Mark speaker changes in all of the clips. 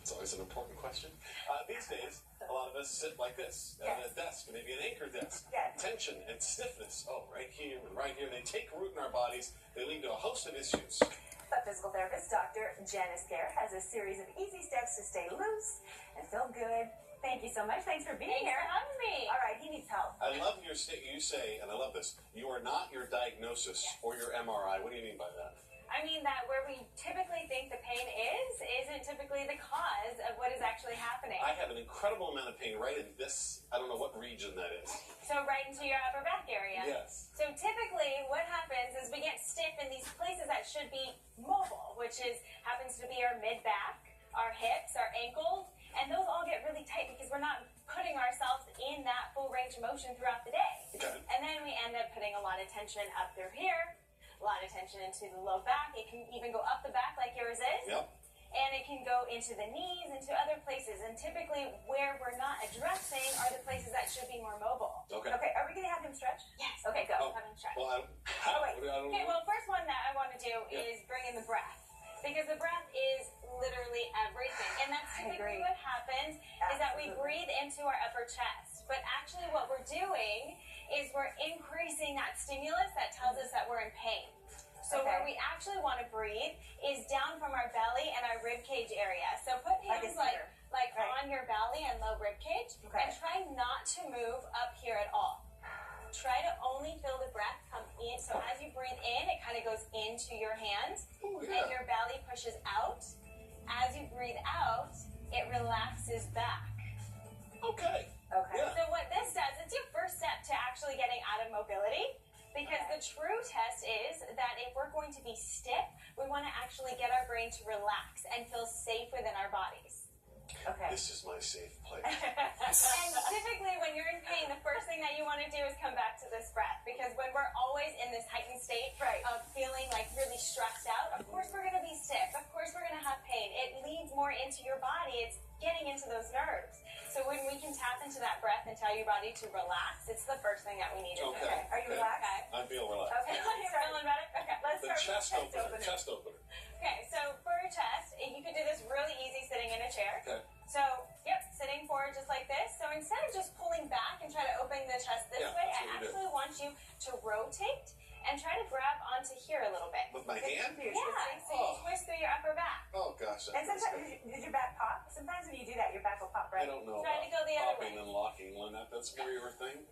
Speaker 1: It's always an important question. These days, a lot of us sit like this at a desk, maybe an anchor desk. Tension and stiffness, right here and right here, they take root in our bodies. They lead to a host of issues.
Speaker 2: But physical therapist Dr. Janice Kerr has a series of easy steps to stay loose and feel good. Thank you so much. Thanks for being here.
Speaker 3: Thanks for having me.
Speaker 2: All right, he needs help.
Speaker 1: I love you say, and I love this, you are not your diagnosis or your MRI. What do you mean by that?
Speaker 3: I mean that where we typically think the pain isn't typically the cause of what is actually happening.
Speaker 1: I have an incredible amount of pain right in this, I don't know what region that is.
Speaker 3: So right into your upper back area?
Speaker 1: Yes.
Speaker 3: So typically what happens is we get stiff in these places that should be mobile, which happens to be our mid-back, our hips, our ankles, and those all get really tight because we're not putting ourselves in that full range of motion throughout the day.
Speaker 1: Okay.
Speaker 3: And then we end up putting a lot of tension up through here, a lot of tension into the low back. It can even go up the back like yours is.
Speaker 1: Yep.
Speaker 3: And it can go into the knees, into other places. And typically where we're not addressing are the places that should be more mobile.
Speaker 1: Okay.
Speaker 2: Okay, are we going to have him stretch?
Speaker 3: Yes.
Speaker 2: Okay, go.
Speaker 3: Have him stretch.
Speaker 1: Well,
Speaker 3: Okay, well, first one that I want to do is bring in the breath. Because the breath is literally everything. And that's typically what happens is that we breathe into our upper chest. But actually what we're doing is we're increasing that stimulus that tells us that we're in pain. So where we actually want to breathe is down from our belly and our rib cage area. So put hands like on your belly and low rib cage and try not to move up here at all. Try to only feel the breath come in. So as you breathe in, it kind of goes into your hands and your belly pushes out. As you breathe out, it relaxes back.
Speaker 1: Okay.
Speaker 3: So what this does, it's your first step to actually getting out of mobility. Because the true test is that if we're going to be stiff, we want to actually get our brain to relax and feel safe within our bodies.
Speaker 2: Okay.
Speaker 1: This is my safe place.
Speaker 3: And typically when you're in pain, the first thing that you want to do is come back to this breath. Because when we're always in this heightened state of feeling like really stressed out, of course we're going to be stiff. Of course we're going to have pain. It leads more into your body. It's getting into those nerves. So when we can tap into that breath and tell your body to relax, it's the first thing that we need to do.
Speaker 1: Okay.
Speaker 2: Are you relaxed?
Speaker 1: I feel relaxed.
Speaker 3: Okay, you're feeling better? Okay.
Speaker 2: Let's
Speaker 1: The
Speaker 2: start with
Speaker 1: chest opener.
Speaker 3: Okay, so for your chest, you can do this really easy sitting in a chair.
Speaker 1: Okay.
Speaker 3: So, sitting forward just like this. So instead of just pulling back and try to open the chest this way, I actually want you to rotate and try to grab onto here a little bit.
Speaker 1: With my hand?
Speaker 3: Yeah, so you twist through your upper back.
Speaker 1: Oh, gosh.
Speaker 2: And sometimes, did your back pop? Sometimes when you do that, your back will pop, right?
Speaker 1: I don't know
Speaker 3: Try to go the other
Speaker 1: popping
Speaker 3: way.
Speaker 1: and locking, Lynette. That's your thing.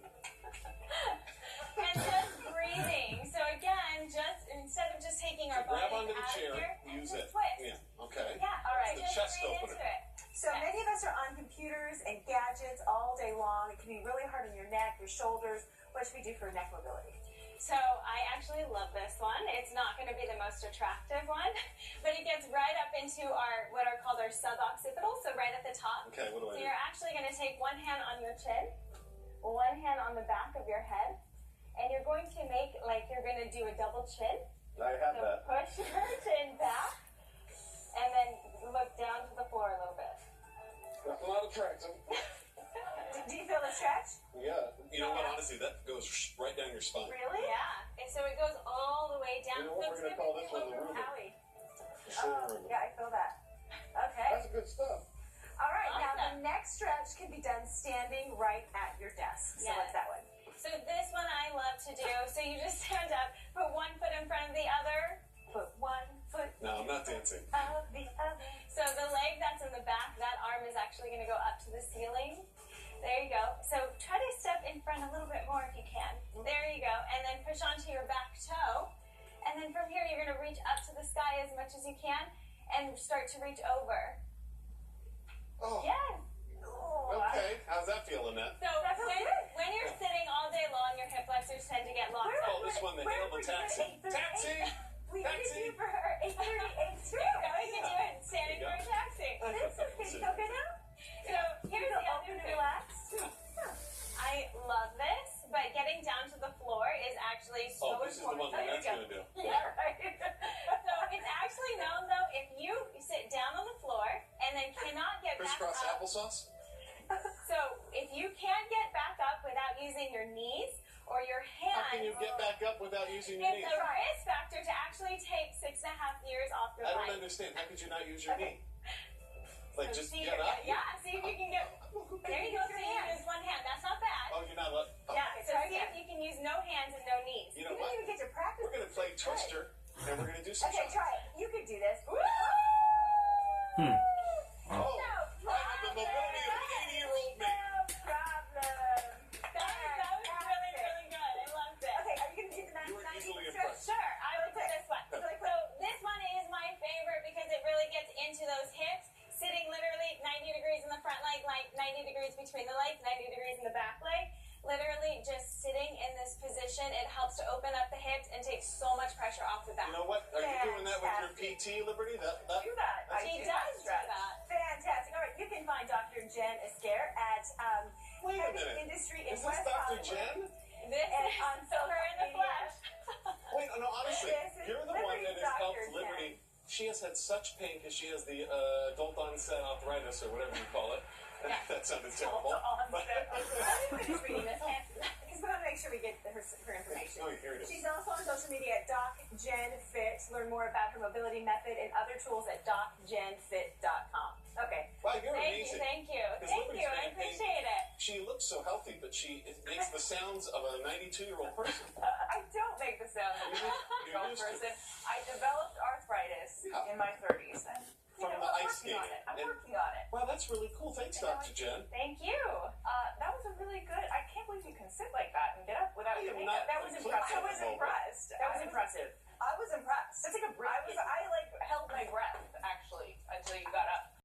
Speaker 3: And just breathing. So again, just instead of just taking our body
Speaker 1: Grab onto the
Speaker 3: out
Speaker 1: chair,
Speaker 3: here,
Speaker 1: use
Speaker 3: just
Speaker 1: it.
Speaker 3: twist.
Speaker 1: Yeah, okay.
Speaker 3: Yeah, all right.
Speaker 1: The
Speaker 3: Just
Speaker 1: chest
Speaker 3: breathe
Speaker 1: opener.
Speaker 3: into it.
Speaker 2: So many of us are on computers and gadgets all day long. It can be really hard on your neck, your shoulders. What should we do for neck mobility?
Speaker 3: So I actually love this one. It's not going to be the most attractive one, but it gets right up into what are called our suboccipital, so right at the top.
Speaker 1: Okay, what do I
Speaker 3: So
Speaker 1: do?
Speaker 3: you're actually going to take one hand on your chin, one hand on the back of your head, and you're going to make like you're going to do a double chin.
Speaker 1: I have
Speaker 3: So
Speaker 1: that.
Speaker 3: push your chin back, and then look down to the floor a little bit.
Speaker 1: That's not attractive.
Speaker 2: Do you feel the stretch?
Speaker 1: Yeah. You know what, honestly, that goes right down your spine.
Speaker 2: Really?
Speaker 3: Yeah. And so it goes all the way down.
Speaker 1: You know what,
Speaker 3: So
Speaker 1: we're gonna call this one the
Speaker 3: typically
Speaker 1: Reuben.
Speaker 3: Owie.
Speaker 1: The shoulder rhythm.
Speaker 2: Yeah, I feel that. Okay.
Speaker 1: That's good stuff.
Speaker 2: All right, now the
Speaker 3: Awesome.
Speaker 2: next stretch can be done standing right at your desk. So what's that one?
Speaker 3: So this one I love to do. So you just stand up, put one foot in front of the other,
Speaker 2: Put one foot
Speaker 1: No, I'm not dancing.
Speaker 2: of the other.
Speaker 3: so the leg that's in the back, that arm is actually going to go up to the ceiling. There you go. So try to step in front a little bit more if you can. There you go. And then push onto your back toe. And then from here, you're going to reach up to the sky as much as you can and start to reach over.
Speaker 1: Oh,
Speaker 3: Yes.
Speaker 1: okay. How's that feel, Lynette?
Speaker 3: So when you're sitting all day long, your hip flexors tend to get locked
Speaker 1: Call
Speaker 3: up.
Speaker 1: this one the
Speaker 2: Where
Speaker 1: hail
Speaker 2: were
Speaker 1: the
Speaker 2: you at
Speaker 1: taxi.
Speaker 2: 8:38?
Speaker 1: Taxi!
Speaker 2: We
Speaker 1: Taxi.
Speaker 2: need you for her 8:38
Speaker 3: There you
Speaker 2: stretch.
Speaker 3: go. You can do it standing
Speaker 1: There
Speaker 3: for
Speaker 1: you
Speaker 3: a taxi.
Speaker 2: This is okay. You feel good now?
Speaker 3: So here's
Speaker 2: You
Speaker 3: the
Speaker 2: feel
Speaker 3: other
Speaker 2: open and
Speaker 3: thing.
Speaker 2: relaxed?
Speaker 3: I love this, but getting down to the floor is actually so
Speaker 1: Oh, this is the one
Speaker 3: important.
Speaker 1: that
Speaker 2: here
Speaker 1: that's
Speaker 2: we go.
Speaker 1: going to do.
Speaker 2: Yeah, right.
Speaker 3: So it's actually known though, if you sit down on the floor and then cannot get back
Speaker 1: Crisscross
Speaker 3: up.
Speaker 1: applesauce?
Speaker 3: So if you can't get back up without using your knees or your
Speaker 1: How can you
Speaker 3: hands,
Speaker 1: get back up without using your
Speaker 3: it's
Speaker 1: knees?
Speaker 3: a risk factor to actually take 6.5 years off your
Speaker 1: I don't
Speaker 3: life.
Speaker 1: understand. How could you not use your knee? Like, just
Speaker 3: see
Speaker 1: get
Speaker 3: if,
Speaker 1: up?
Speaker 3: Yeah, see if you can get. There you go. See, you use one hand. That's not bad.
Speaker 1: Oh, you're not left. Oh.
Speaker 3: Yeah. So see if you can use no hands and no knees.
Speaker 1: You know
Speaker 2: You
Speaker 1: what?
Speaker 2: didn't even get to practice.
Speaker 1: We're going to play Twister, and we're going to do some
Speaker 2: Okay,
Speaker 1: shots.
Speaker 2: try it. You could do this. Woo!
Speaker 1: Oh,
Speaker 2: No
Speaker 1: I have the mobility of an 80-year-old man.
Speaker 2: No problem.
Speaker 3: That was really, really good. I loved it.
Speaker 2: Okay, are you going to do the 90?
Speaker 1: You were easily impressed.
Speaker 3: Sure, I will do this one. So this one is my favorite because it really gets into those hips. Sitting literally 90 degrees in the front leg, like 90 degrees between the legs, 90 degrees in the back leg. Literally just sitting in this position, it helps to open up the hips and take so much pressure off the back.
Speaker 1: You know what? Are you doing that with your PT, Liberty?
Speaker 2: Do that.
Speaker 3: She does do that.
Speaker 2: Fantastic. All right, you can find Dr. Jen Esquer at
Speaker 1: Wait a
Speaker 2: Heavy
Speaker 1: minute.
Speaker 2: Industry in
Speaker 1: Is this
Speaker 2: West
Speaker 1: Dr.
Speaker 2: Hollywood.
Speaker 1: Jen?
Speaker 3: This
Speaker 2: And
Speaker 3: is
Speaker 2: on
Speaker 3: her in the
Speaker 2: social
Speaker 3: flesh.
Speaker 1: Wait, no, honestly,
Speaker 2: This is
Speaker 1: you're the one that
Speaker 2: Liberty's
Speaker 1: has helped
Speaker 2: Dr.
Speaker 1: Liberty. She has had such pain because she has the adult onset arthritis or whatever you call it. That sounded terrible.
Speaker 2: I'm just reading this because we want to make sure we get her information.
Speaker 1: Oh, here it is.
Speaker 2: She's also on social media at DocJenFit. Learn more about her mobility method and other tools at docjenfit.com. Okay.
Speaker 1: Wow, you're
Speaker 3: Thank
Speaker 1: amazing.
Speaker 3: you, thank you.
Speaker 1: Because
Speaker 3: Thank
Speaker 1: Liberty's
Speaker 3: you, I
Speaker 1: been in pain.
Speaker 3: appreciate it.
Speaker 1: She looks so healthy, but it makes the sounds of a 92-year-old person.
Speaker 2: I don't make the sound of
Speaker 1: You
Speaker 2: a grown
Speaker 1: used to.
Speaker 2: person. I developed arthritis
Speaker 1: Yeah.
Speaker 2: in my 30s. And,
Speaker 1: From the
Speaker 2: I'm
Speaker 1: ice
Speaker 2: working on
Speaker 1: skating.
Speaker 2: it. I'm
Speaker 1: And-
Speaker 2: working on it.
Speaker 1: Wow, that's really cool. Thanks, Dr. Jen.
Speaker 3: Thank you.
Speaker 2: That was a really good. I can't believe you can sit like that and get up without
Speaker 1: I am
Speaker 2: your
Speaker 1: not
Speaker 2: makeup. That was
Speaker 1: completely
Speaker 2: impressive.
Speaker 1: mobile.
Speaker 2: That was impressive.